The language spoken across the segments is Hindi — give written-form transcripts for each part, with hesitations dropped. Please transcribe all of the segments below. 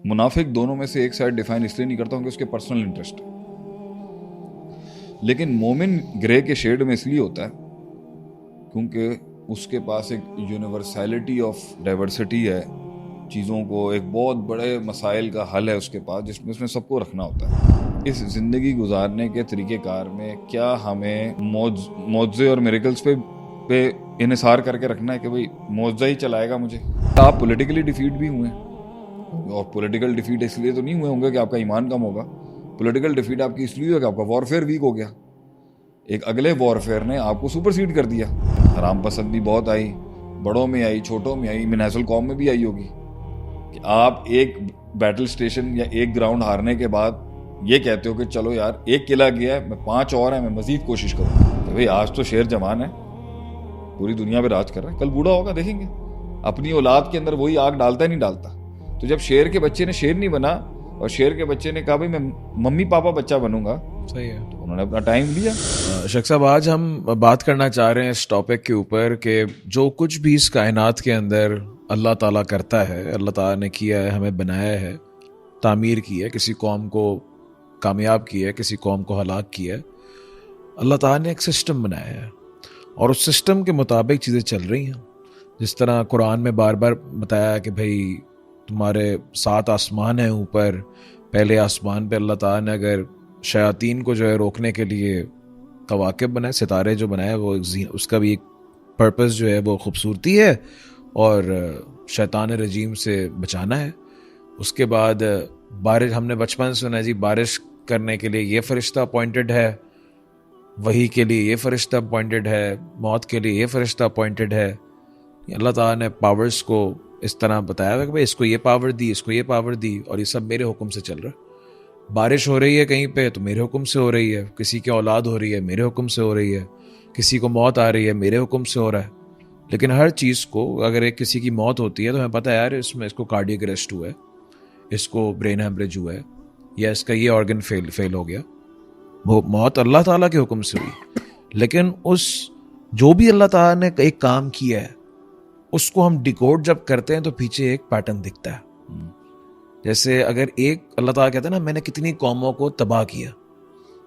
मुनाफिक दोनों में से एक साइड डिफाइन इसलिए नहीं करता हूँ कि उसके पर्सनल इंटरेस्ट है, लेकिन मोमिन ग्रे के शेड में इसलिए होता है क्योंकि उसके पास एक यूनिवर्सैलिटी ऑफ डाइवर्सिटी है चीज़ों को, एक बहुत बड़े मसाइल का हल है उसके पास जिसमें उसने सबको रखना होता है। इस ज़िंदगी गुजारने के तरीक़ेकार में क्या हमें मौज़े और मिरेकल्स पे इन्हिसार करके रखना है कि भाई मौज़ा ही चलाएगा मुझे? आप पॉलिटिकली डिफीट भी हुए हैं, और पॉलिटिकल डिफीट इसलिए तो नहीं हुए होंगे कि आपका ईमान कम होगा। पॉलिटिकल डिफीट आपकी इसलिए हुआ कि आपका वॉरफेयर वीक हो गया, एक अगले वॉरफेयर ने आपको सुपरसीड कर दिया। हराम पसंदी बहुत आई, बड़ों में आई, छोटों में आई, मिनासल कौम में भी आई होगी कि आप एक बैटल स्टेशन या एक ग्राउंड हारने के बाद ये कहते हो कि चलो यार एक किला गया है, मैं 5 और हैं, मैं मजीद कोशिश करूँ। तो भाई आज तो शेर जवान है, पूरी दुनिया पे राज कर रहा है, कल बूढ़ा होगा देखेंगे। अपनी औलाद के अंदर वही आग डालता है नहीं डालता? तो जब शेर के बच्चे ने शेर नहीं बना और शेर के बच्चे ने कहा भाई मैं मम्मी पापा बच्चा बनूंगा, सही है, तो उन्होंने अपना टाइम लिया। शेख साहब, आज हम बात करना चाह रहे हैं इस टॉपिक के ऊपर कि जो कुछ भी इस कायनात के अंदर अल्लाह ताला करता है, अल्लाह ताला ने किया है, हमें बनाया है, तामीर की है, किसी कौम को कामयाब किया है, किसी कौम को हलाक किया है। अल्लाह ताला ने एक सिस्टम बनाया है और उस सिस्टम के मुताबिक चीज़ें चल रही हैं। जिस तरह कुरान में बार बार बताया कि भाई तुम्हारे 7 आसमान हैं ऊपर, पहले आसमान पे अल्लाह ताला ने अगर शयातीन को जो है रोकने के लिए कवाकिब बनाए, सितारे जो बनाए, वो उसका भी एक पर्पस जो है वो खूबसूरती है और शैतान रजीम से बचाना है। उसके बाद बारिश, हमने बचपन से सुना जी बारिश करने के लिए ये फरिश्ता अपॉइंटेड है, वही के लिए ये फरिश्ता अपॉइंटेड है, मौत के लिए ये फरिश्ता अपॉइंटेड है। अल्लाह ताला ने पावर्स को इस तरह बताया है कि भाई इसको ये पावर दी, इसको ये पावर दी, और ये सब मेरे हुक्म से चल रहा है। बारिश हो रही है कहीं पे तो मेरे हुक्म से हो रही है, किसी की औलाद हो रही है मेरे हुक्म से हो रही है, किसी को मौत आ रही है मेरे हुक्म से हो रहा है। लेकिन हर चीज़ को, अगर एक किसी की मौत होती है तो हमें पता है यार इसमें इसको कार्डियक अरेस्ट हुआ है, इसको ब्रेन हेमरेज हुआ है, या इसका ये ऑर्गन फेल हो गया। वो मौत अल्लाह ताला के हुक्म से हुई। लेकिन उस जो भी अल्लाह ताला ने एक काम किया है उसको हम डिकोड जब करते हैं तो पीछे एक पैटर्न दिखता है। जैसे अगर एक अल्लाह ताला कहता है ना मैंने कितनी कौमों को तबाह किया,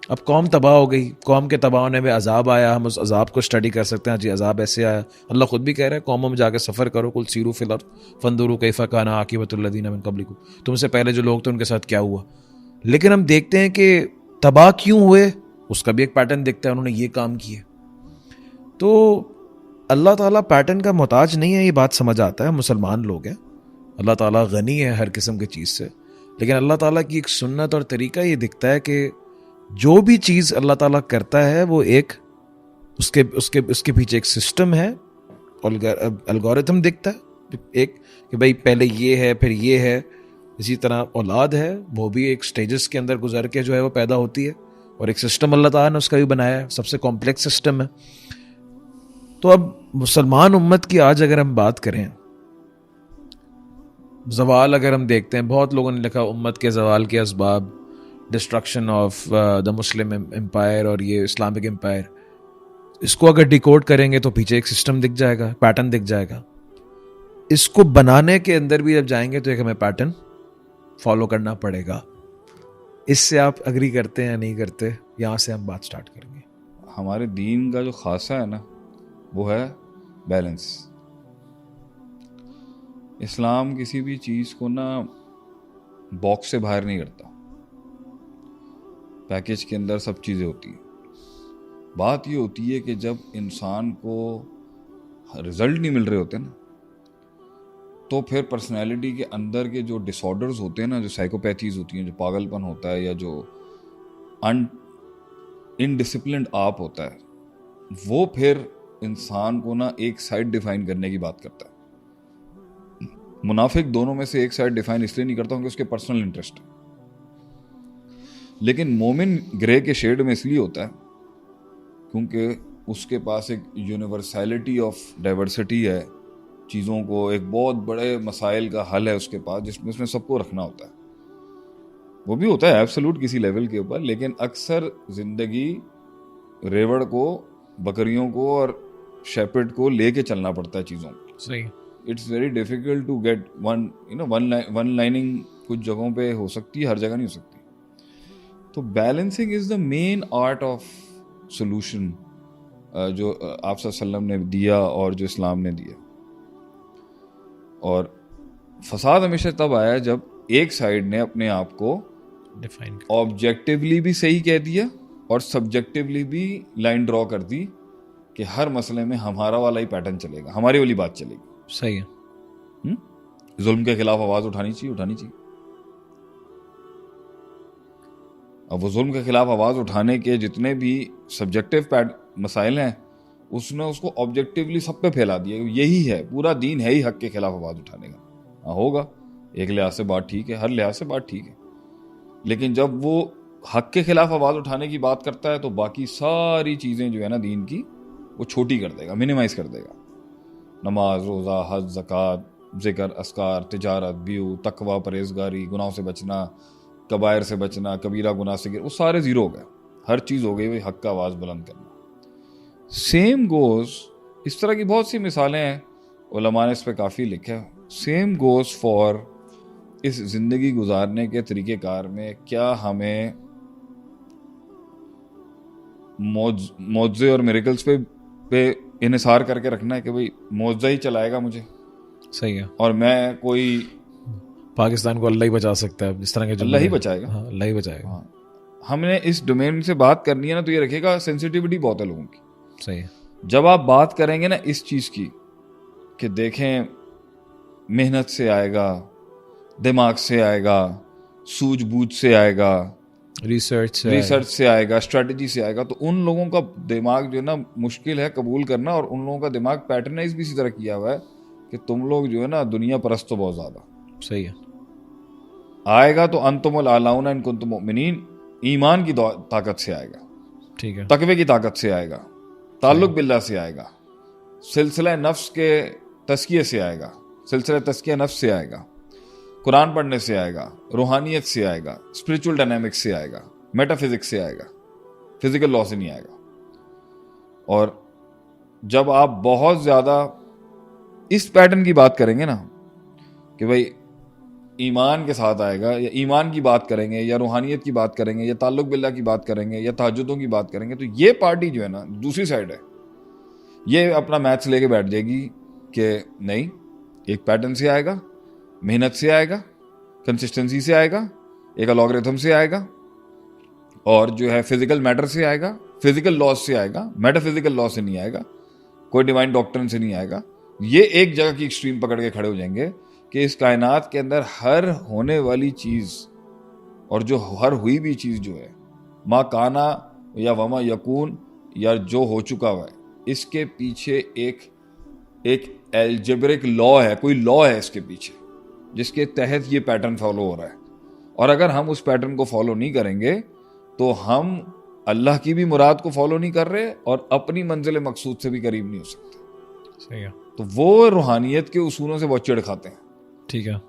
अब कौम तबाह हो गई, कौम के तबाह होने में अजाब आया, हम उस अजाब को स्टडी कर सकते हैं। जी अजाब ऐसे आया, अल्लाह खुद भी कह रहा है कौमों में जाकर सफ़र करो, कुल सीरू फिल अर्द फंदुरू कैफा काना आकिबतुल्लज़ीना मिन क़ब्लिकुम, तुमसे पहले जो लोग थे उनके साथ क्या हुआ। लेकिन हम देखते हैं कि तबाह क्यों हुए, उसका भी एक पैटर्न दिखता है, उन्होंने ये काम किए। तो अल्लाह ताला पैटर्न का मोहताज नहीं है, ये बात समझ आता है, मुसलमान लोग हैं, अल्लाह ताला गनी है हर किस्म की चीज़ से। लेकिन अल्लाह ताला की एक सुन्नत और तरीका ये दिखता है कि जो भी चीज़ अल्लाह ताला करता है वो एक उसके पीछे एक सिस्टम है, एल्गोरिथम दिखता है एक, कि भाई पहले ये है फिर ये है। इसी तरह औलाद है, वो भी एक स्टेजेस के अंदर गुजर के जो है वो पैदा होती है, और एक सिस्टम अल्लाह ताला ने उसका भी बनाया है, सबसे कॉम्प्लेक्स सिस्टम है। तो अब मुसलमान उम्मत की आज अगर हम बात करें, ज़वाल अगर हम देखते हैं, बहुत लोगों ने लिखा उम्मत के ज़वाल के असबाब, destruction of the Muslim empire और ये इस्लामिक एम्पायर, इसको अगर डिकोड करेंगे तो पीछे एक सिस्टम दिख जाएगा, पैटर्न दिख जाएगा। इसको बनाने के अंदर भी जब जाएंगे तो एक हमें पैटर्न फॉलो करना पड़ेगा। इससे आप अग्री करते हैं या नहीं करते, यहाँ से हम बात स्टार्ट करेंगे। हमारे दीन का जो खासा है ना वो है बैलेंस। इस्लाम किसी भी चीज़ को ना बॉक्स से बाहर नहीं करता, पैकेज के अंदर सब चीज़ें होती हैं। बात ये होती है कि जब इंसान को रिजल्ट नहीं मिल रहे होते ना, तो फिर पर्सनैलिटी के अंदर के जो डिसऑर्डर्स होते हैं ना, जो साइकोपैथीज होती हैं, जो पागलपन होता है या जो इनडिसिप्लिन्ड आप होता है, वो फिर इंसान को ना एक साइड डिफाइन करने की बात करता है। मुनाफिक दोनों में से एक साइड डिफाइन इसलिए नहीं करता हूँ कि उसके पर्सनल इंटरेस्ट है, लेकिन मोमिन ग्रे के शेड में इसलिए होता है क्योंकि उसके पास एक यूनिवर्सैलिटी ऑफ डाइवर्सिटी है चीज़ों को, एक बहुत बड़े मसाइल का हल है उसके पास जिसमें उसने सबको रखना होता है। वो भी होता है एब्सोल्यूट किसी लेवल के ऊपर, लेकिन अक्सर ज़िंदगी रेवड़ को, बकरियों को और शेपर्ड को लेके चलना पड़ता है चीज़ों को। सही। It's very difficult to get one lining कुछ जगहों पे हो सकती है, हर जगह नहीं हो सकती. तो balancing is the main art of solution जो आप सल्लम ने दिया और जो इस्लाम ने दिया. और फसाद हमेशा तब आया जब एक साइड ने अपने आप को डिफाइन ऑब्जेक्टिवली भी सही कह दिया और सब्जेक्टिवली भी लाइन ड्रॉ कर दी कि हर मसले में हमारा वाला ही पैटर्न चलेगा, हमारी वाली बात चलेगी. सही है. जुल्म के खिलाफ आवाज उठानी चाहिए. अब वो जुल्म के खिलाफ आवाज उठाने के जितने भी सब्जेक्टिव मसाइल हैं उसने उसको ऑब्जेक्टिवली सब पे फैला दिया. यही है, पूरा दीन है ही हक के खिलाफ आवाज उठाने का. हाँ होगा, एक लिहाज से बात ठीक है, हर लिहाज से बात ठीक है, लेकिन जब वो हक के खिलाफ आवाज उठाने की बात करता है तो बाकी सारी चीजें जो है ना दीन की, वो छोटी कर देगा, मिनिमाइज कर देगा. नमाज, रोजा, हज, ज़कात, जिक्र, अस्कार, तिजारत, ब्यू, तकवा, परहेजगारी, गुनाहों से बचना, कबायर से बचना, कबीरा गुनाह से गिर, वो सारे जीरो हो गए. हर चीज हो गई वही हक का आवाज बुलंद करना. सेम गोज, इस तरह की बहुत सी मिसालें हैं, उलमा ने इस पर काफ़ी लिखा है. सेम गोज फॉर इस जिंदगी गुजारने के तरीक़ेकार में क्या हमें मौजे और मिरेकल्स पे इन्हिसार करके रखना है कि भाई मौजा ही चलाएगा मुझे. सही है. और मैं कोई पाकिस्तान को अल्लाह ही बचा सकता है, इस तरह के अल्लाह ही बचाएगा. हाँ, अल्लाह ही बचाएगा. हाँ, हमने इस डोमेन से बात करनी है ना तो ये रखेगा, सेंसिटिविटी बहुत है लोगों की. सही है. जब आप बात करेंगे ना इस चीज की कि देखें मेहनत से आएगा, दिमाग से आएगा, सूझबूझ से आएगा, रिसर्च से आएगा, स्ट्रेटजी से आएगा, तो उन लोगों का दिमाग जो है ना मुश्किल है कबूल करना. और उन लोगों का दिमाग पैटर्नाइज भी इसी तरह किया हुआ है कि तुम लोग जो है ना दुनिया परस्त तो बहुत ज्यादा. सही है. आएगा तो अंतुमुल आलाउना इन कुंतुम मुमिनीन, ईमान की ताकत से आएगा, ठीक है, तकवे की ताकत से आएगा, ताल्लुक बिल्लाह से आएगा, सिलसिला नफ्स के तस्किये से आएगा, सिलसिला तस्किया नफ्स से आएगा, कुरान पढ़ने से आएगा, रूहानियत से आएगा, स्पिरिचुअल डायनामिक्स से आएगा, मेटाफिजिक्स से आएगा, फिजिकल लॉ से नहीं आएगा. और जब आप बहुत ज्यादा इस पैटर्न की बात करेंगे ना कि भाई ईमान के साथ आएगा, या ईमान की बात करेंगे, या रूहानियत की बात करेंगे, या ताल्लुक बिल्लाह की बात करेंगे, या तहज्जुदों की बात करेंगे, तो ये पार्टी जो है ना दूसरी साइड है, ये अपना मैथ्स लेके बैठ जाएगी कि नहीं, एक पैटर्न से आएगा, मेहनत से आएगा, कंसिस्टेंसी से आएगा, एक अलॉगरिथम से आएगा, और जो है फिजिकल मैटर से आएगा, फिजिकल लॉ से आएगा, मेटाफिजिकल लॉ से नहीं आएगा, कोई डिवाइन डॉक्ट्रिन से नहीं आएगा. ये एक जगह की एक्सट्रीम पकड़ के खड़े हो जाएंगे कि इस कायनात के अंदर हर होने वाली चीज और जो हर हुई भी चीज जो है, मा काना या वमा यकून या जो हो चुका हुआ है, इसके पीछे एक एल्जेब्रिक लॉ है, कोई लॉ है इसके पीछे जिसके तहत ये पैटर्न फॉलो हो रहा है. और अगर हम उस पैटर्न को फॉलो नहीं करेंगे तो हम अल्लाह की भी मुराद को फॉलो नहीं कर रहे और अपनी मंजिल मकसूद से भी करीब नहीं हो सकते. सही है. तो वो रूहानियत के उसूलों से बहुत चिढ़ खाते हैं. ठीक है.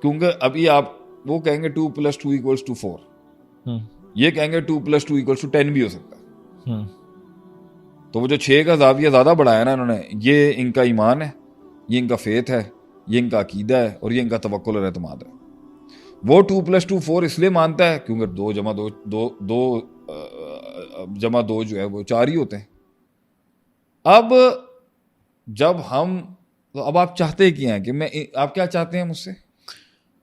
क्योंकि अभी आप वो कहेंगे 2 + 2 = 4, ये कहेंगे 2 + 2 = 10 भी हो सकता है. तो वो जो 6 का जाविया ज्यादा बढ़ाया ना इन्होंने, ये इनका ईमान है, ये इनका फेथ है, ये इनका अकीदा है, और ये इनका तवक्कुल और एतमाद है. वो 2 + 2 4 इसलिए मानता है क्योंकि 2 जमा 2 जो है वो 4 ही होते हैं. अब जब हम, तो अब आप चाहते क्या हैं कि आप क्या चाहते हैं मुझसे?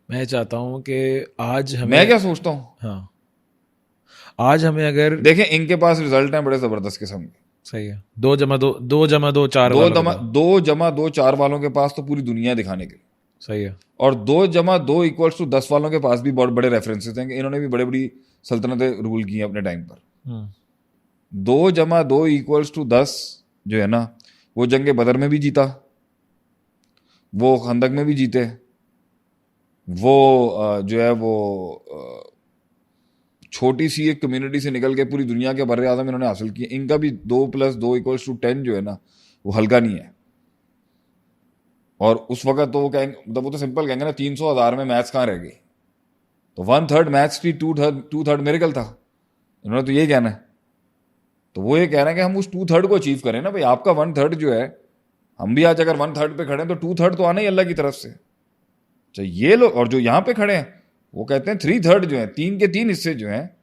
मैं चाहता हूं कि आज हमें, मैं क्या सोचता हूं, हाँ, आज हमें अगर देखें इनके पास रिजल्ट हैं बड़े जबरदस्त किस्म के. सही है. 2 जमा 2 2 जमा 2 4 2 जमा 2 4 वालों के पास तो पूरी दुनिया दिखाने के लिए. सही है. और 2 जमा 2 = 10 वालों के पास भी बहुत बड़े रेफरेंसेस हैं कि इन्होंने भी बड़ी बड़ी सल्तनतें रूल की हैं अपने टाइम पर. 2 जमा 2 = 10 जो है ना, वो जंग बदर में भी जीता, वो खंदक में भी जीते, वो जो है वो छोटी सी एक कम्युनिटी से निकल के पूरी दुनिया के बर्रे आज़म इन्होंने हासिल किए. इनका भी 2 + 2 = 10 जो है ना वो हल्का नहीं है. और उस वक्त तो वो कहेंगे, मतलब वो तो सिंपल कहेंगे ना, 300,000 में मैथ्स कहाँ रह गई, तो 1/3 मैथ्स थी, 2/3 मिरेकल था. इन्होंने तो यही कहना है. तो वो ये कह रहे हैं कि हम उस 2/3 को अचीव करें ना भाई. आपका 1/3 जो है, हम भी आज अगर 1/3 पे खड़े हैं तो 2/3 तो आना ही अल्लाह की तरफ से। अच्छा ये लोग, और जो यहाँ पे खड़े हैं वो कहते हैं 3/3 जो है, 3 के 3 हिस्से जो हैं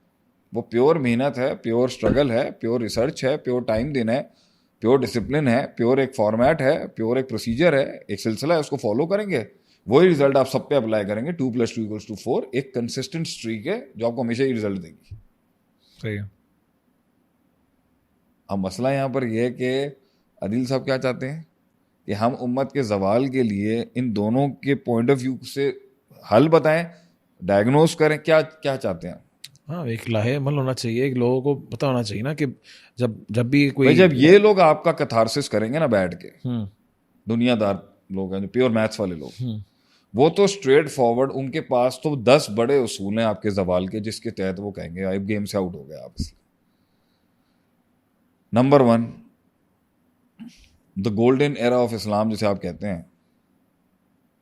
वो प्योर मेहनत है, प्योर स्ट्रगल है, प्योर रिसर्च है, प्योर टाइम देना है, प्योर डिसिप्लिन है, प्योर एक फॉर्मेट है, प्योर एक प्रोसीजर है, एक सिलसिला है, उसको फॉलो करेंगे, वही रिजल्ट आप सब पे अप्लाई करेंगे। 2 + 2 = 4 एक कंसिस्टेंट स्ट्रीक है जो आपको हमेशा ही रिजल्ट देगी। सही है। अब मसला यहाँ पर यह है कि अदिल साहब क्या चाहते हैं कि हम उम्मत के जवाल के लिए इन दोनों के पॉइंट ऑफ व्यू से हल बताएं, डायग्नोज करें, क्या क्या चाहते हैं? हाँ, एक लाहेमल होना चाहिए, एक लोगों को पता होना चाहिए ना कि जब भी कोई भाई जब ये लोग आपका कथारसिस करेंगे ना बैठ के, हम्म दुनियादार लोग हैं जो प्योर मैथ्स वाले लोग, वो तो स्ट्रेट फॉरवर्ड, उनके पास तो 10 बड़े उसूल हैं आपके जवाल के जिसके तहत वो कहेंगे आप गेम से आउट हो गए आप। इसलिए number 1, the golden era of Islam जिसे आप कहते हैं।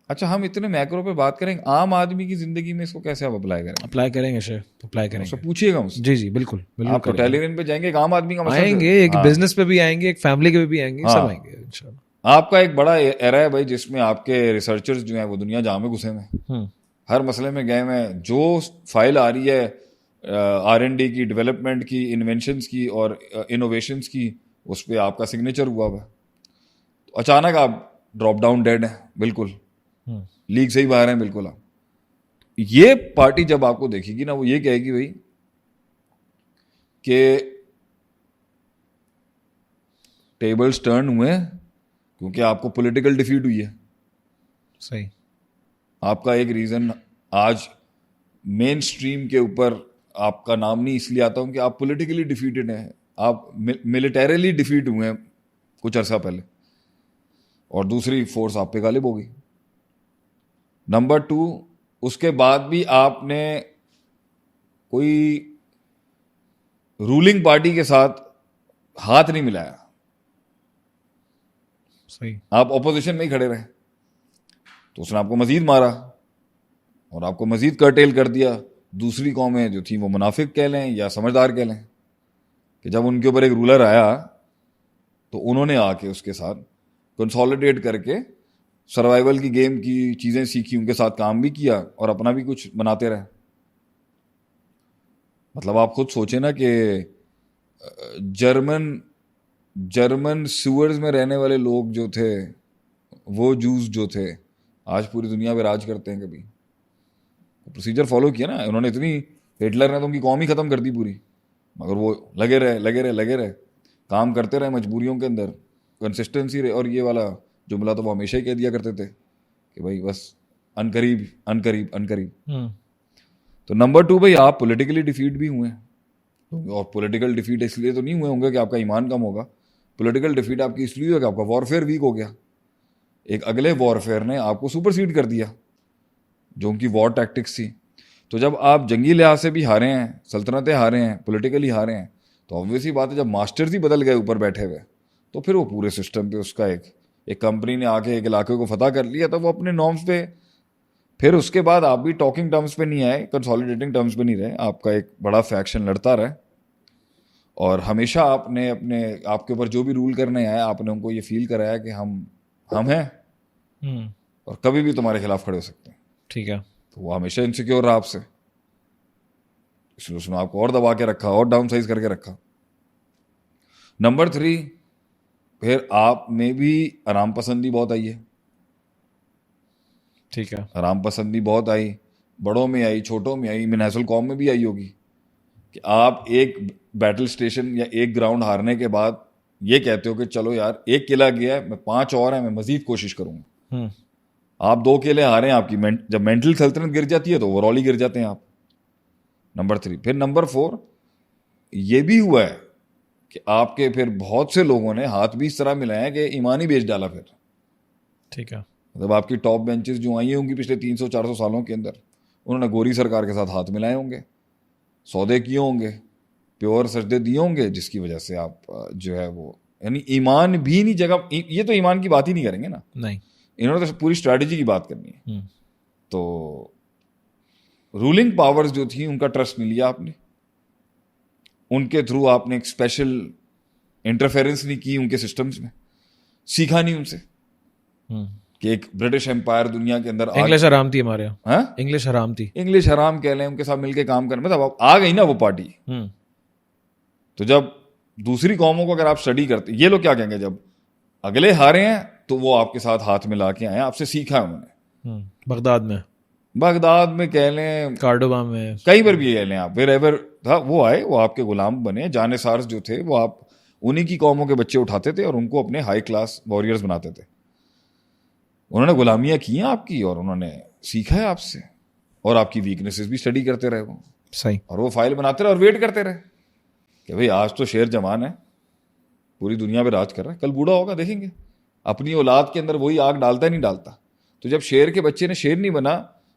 अच्छा हम इतने मैक्रो पे बात करेंगे, आम आदमी की जिंदगी में इसको कैसे आप अप्लाई करेंगे? अप्लाई करेंगे शेर, अप्लाई उससे करेंगे। पूछिएगा मुझसे। जी जी बिल्कुल बिल्कुल आप करेंगे। टोटलियन पे जाएंगे, एक आम आदमी का मसला आएंगे, एक बिजनेस पे भी आएंगे, एक फैमिली के भी आएंगे, सब आएंगे इंशाल्लाह। आपका एक बड़ा एरा है भाई जिसमें आपके रिसर्चर्स जो हैं वो दुनिया जहाँ में घुसे हैं, हर मसले में गए हैं। जो फाइल आ रही है R&D की, डेवलपमेंट की, इन्वेंशंस की और इनोवेशंस की, उस पर आपका सिग्नेचर हुआ हुआ है। तो अचानक आप ड्रॉप डाउन डेड हैं, बिल्कुल लीग से ही बाहर हैं बिल्कुल आप। ये पार्टी जब आपको देखेगी ना वो ये कहेगी भाई कि टेबल्स टर्न हुए हैं क्योंकि आपको पॉलिटिकल डिफीट हुई है। सही। आपका एक रीजन आज मेन स्ट्रीम के ऊपर आपका नाम नहीं इसलिए आता हूं कि आप पॉलिटिकली डिफीटेड हैं, आप मिलिटरीली डिफीट हुए हैं कुछ अरसा पहले और दूसरी फोर्स आप पे गालिब हो गई। नंबर 2, उसके बाद भी आपने कोई रूलिंग पार्टी के साथ हाथ नहीं मिलाया, सही। आप ऑपोजिशन में ही खड़े रहे, तो उसने आपको मजीद मारा और आपको मजीद कर्टेल कर दिया। दूसरी कौमें जो थी वो मुनाफिक कह लें या समझदार कह लें कि जब उनके ऊपर एक रूलर आया तो उन्होंने आके उसके साथ कंसोलिडेट करके सर्वाइवल की गेम की चीज़ें सीखी, उनके साथ काम भी किया और अपना भी कुछ बनाते रहे। मतलब आप खुद सोचें ना कि जर्मन सूअर्स में रहने वाले लोग जो थे, वो जूस जो थे, आज पूरी दुनिया पे राज करते हैं। कभी प्रोसीजर फॉलो किया ना उन्होंने, इतनी हिटलर ने तो उनकी कौम ही खत्म कर दी पूरी, मगर वो लगे रहे, काम करते रहे मजबूरियों के अंदर, कंसिस्टेंसी रहे। और ये वाला जुमला तो वो हमेशा ही कह दिया करते थे कि भाई बस अनकरीब। तो नंबर 2 भाई आप पॉलिटिकली डिफीट भी हुए हैं, और पॉलिटिकल डिफीट इसलिए तो नहीं हुए होंगे कि आपका ईमान कम होगा, पॉलिटिकल डिफीट आपकी इसलिए हुआ कि आपका वॉरफेयर वीक हो गया। एक अगले वॉरफेयर ने आपको सुपरसीड कर दिया जो उनकी वॉर टैक्टिक्स थी। तो जब आप जंगी लिहाज से भी हारे हैं, सल्तनतें हारे हैं, पॉलिटिकली हारे हैं, तो ऑब्वियसली बात है जब मास्टर्स ही बदल गए ऊपर बैठे हुए, तो फिर वो पूरे सिस्टम पे उसका एक कंपनी ने आके एक इलाके को फतह कर लिया तो वो अपने नॉर्म्स पे, फिर उसके बाद आप भी टॉकिंग टर्म्स पे नहीं आए, कंसोलिडेटिंग टर्म्स पे नहीं रहे, आपका एक बड़ा फैक्शन लड़ता रहे और हमेशा आपने आपके ऊपर जो भी रूल करने आए आपने उनको ये फील कराया कि हम हैं और कभी भी तुम्हारे खिलाफ खड़े हो सकते हैं। ठीक है। तो वो हमेशा इनसिक्योर रहा आपसे, इसलिए उसने आपको और दबा के रखा और डाउन साइज करके रखा। नंबर 3, फिर आप में भी आराम पसंदी बहुत आई है। ठीक है। आराम पसंदी बहुत आई, बड़ों में आई, छोटों में आई, मिनासल कौम में भी आई होगी कि आप एक बैटल स्टेशन या एक ग्राउंड हारने के बाद ये कहते हो कि चलो यार एक किला गया है, मैं 5 और हैं, मैं मजीद कोशिश करूंगा। आप 2 किले हारे हैं, आपकी जब मेंटल सल्तनत गिर जाती है तो ओवरऑल ही गिर जाते हैं आप। नंबर 3, फिर नंबर 4 ये भी हुआ है कि आपके फिर बहुत से लोगों ने हाथ भी इस तरह मिलाए हैं कि ईमान ही बेच डाला फिर। ठीक है। मतलब आपकी टॉप बेंचेस जो आई होंगी पिछले 300-400 सालों के अंदर, उन्होंने गोरी सरकार के साथ हाथ मिलाए होंगे, सौदे किए होंगे, प्योर सजदे दिए होंगे, जिसकी वजह से आप जो है वो यानी ईमान भी नहीं जगह, ये तो ईमान की बात ही नहीं करेंगे ना, नहीं, इन्होंने तो पूरी स्ट्रैटेजी की बात करनी है। तो रूलिंग पावर्स जो थी उनका ट्रस्ट नहीं लिया आपने, उनके थ्रू आपने एक स्पेशल इंटरफेरेंस नहीं की उनके सिस्टम्स में, सीखा नहीं उनसे कि एक ब्रिटिश एम्पायर दुनिया के अंदर इंग्लिश हराम थी हमारे यहाँ, हाँ, इंग्लिश हराम थी। इंग्लिश हराम कह लें, उनके साथ मिलके काम करना, मतलब अब आ गई ना वो पार्टी। तो जब दूसरी कौमों को अगर आप स्टडी करते, ये लोग क्या कहेंगे, जब अगले हारे हैं तो वो आपके साथ हाथ मिला के आए, आपसे सीखा है उन्होंने। बगदाद में कह लें, कार्डोबा में, कहीं पर भी कह लें आप, वेर एवर था, वो आए, वो आपके गुलाम बने। जानेसार्स जो थे वो आप उन्हीं की कौमों के बच्चे उठाते थे और उनको अपने हाई क्लास वॉरियर्स बनाते थे। उन्होंने गुलामियां की हैं आपकी, और उन्होंने सीखा है आपसे, और आपकी वीकनेसेस भी स्टडी करते रहे वो। सही। और वो फाइल बनाते रहे और वेट करते रहे कि भाई आज तो शेर जवान है, पूरी दुनिया पे राज कर रहा है, कल बूढ़ा होगा, देखेंगे। अपनी औलाद के अंदर वही आग डालता है, नहीं डालता। तो जब शेर के बच्चे ने शेर नहीं बना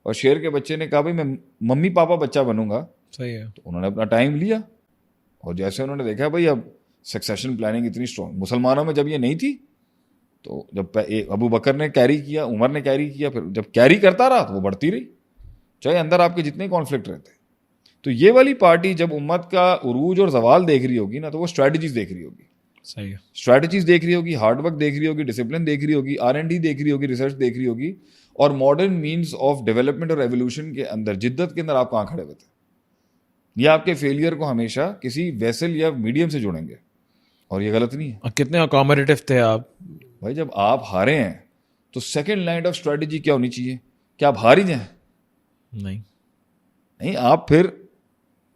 और शेर के बच्चे ने कहा भाई मैं मम्मी पापा बच्चा बनूंगा, सही है, तो उन्होंने अपना टाइम लिया। और जैसे उन्होंने देखा भाई अब सक्सेशन प्लानिंग इतनी स्ट्रॉन्ग, मुसलमानों में जब ये नहीं थी, तो जब अबू बकर ने कैरी किया, उमर ने कैरी किया, फिर जब कैरी करता रहा तो वो बढ़ती रही, चाहे अंदर आपके जितने कॉन्फ्लिक्ट रहते। तो ये वाली पार्टी जब उम्मत का उरूज और जवाल देख रही होगी ना, तो वो स्ट्रैटेजीज देख रही होगी। सही है, स्ट्रैटेजीज देख रही होगी, हार्डवर्क देख रही होगी, डिसिप्लिन देख रही होगी, R&D देख रही होगी, रिसर्च देख रही होगी, और मॉडर्न मीन्स ऑफ डेवलपमेंट और एवोल्यूशन के अंदर, जिद्दत के अंदर आप कहाँ खड़े हुए थे। ये आपके फेलियर को हमेशा किसी वेसल या मीडियम से जोड़ेंगे, और ये गलत नहीं है। और कितने अकोमोडेटिव थे आप भाई। जब आप हारे हैं तो सेकेंड लाइन ऑफ स्ट्रैटेजी क्या होनी चाहिए? क्या आप हार ही जाए? नहीं, आप फिर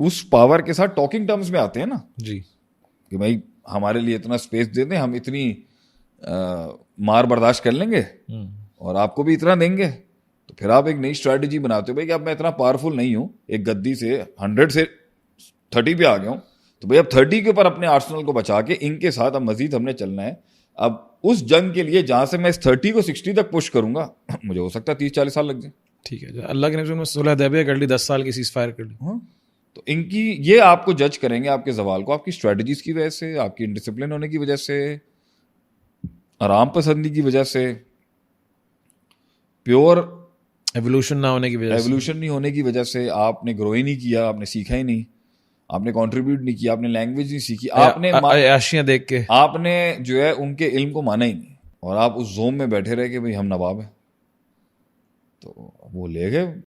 उस पावर के साथ टॉकिंग टर्म्स में आते हैं ना जी, कि भाई हमारे लिए इतना स्पेस दे दें, हम इतनी मार बर्दाश्त कर लेंगे और आपको भी इतना देंगे। तो फिर आप एक नई स्ट्रैटेजी बनाते हो भाई कि अब मैं इतना पावरफुल नहीं हूं, एक गद्दी से 100 से 30 पे आ गया हूं, तो भाई अब 30 के ऊपर अपने आर्सेनल को बचा के इनके साथ अब मजीद हमने चलना है। अब उस जंग के लिए जहां से मैं इस 30 को 60 तक पुश करूंगा, मुझे हो सकता है 30-40 साल लग जाए। ठीक है, अल्लाह के नबी ने सुलह हुदैबिया कर ली, 10 साल की सीज फायर कर ली। हाँ, तो इनकी ये आपको जज करेंगे आपके जवाल को आपकी स्ट्रेटजीज की वजह से, आपकी इनडिसिप्लिन होने की वजह से, आराम पसंदी की वजह से, प्योर एवोल्यूशन ना होने की वजह से, एवोल्यूशन नहीं होने की वजह से, आपने ग्रो ही नहीं किया, आपने सीखा ही नहीं, आपने कंट्रीब्यूट नहीं किया, आपने लैंग्वेज नहीं सीखी, आपने आशियां देख के आपने जो है उनके इल्म को माना ही नहीं, और आप उस जोम में बैठे रहे कि भाई हम नवाब हैं। तो वो ले गए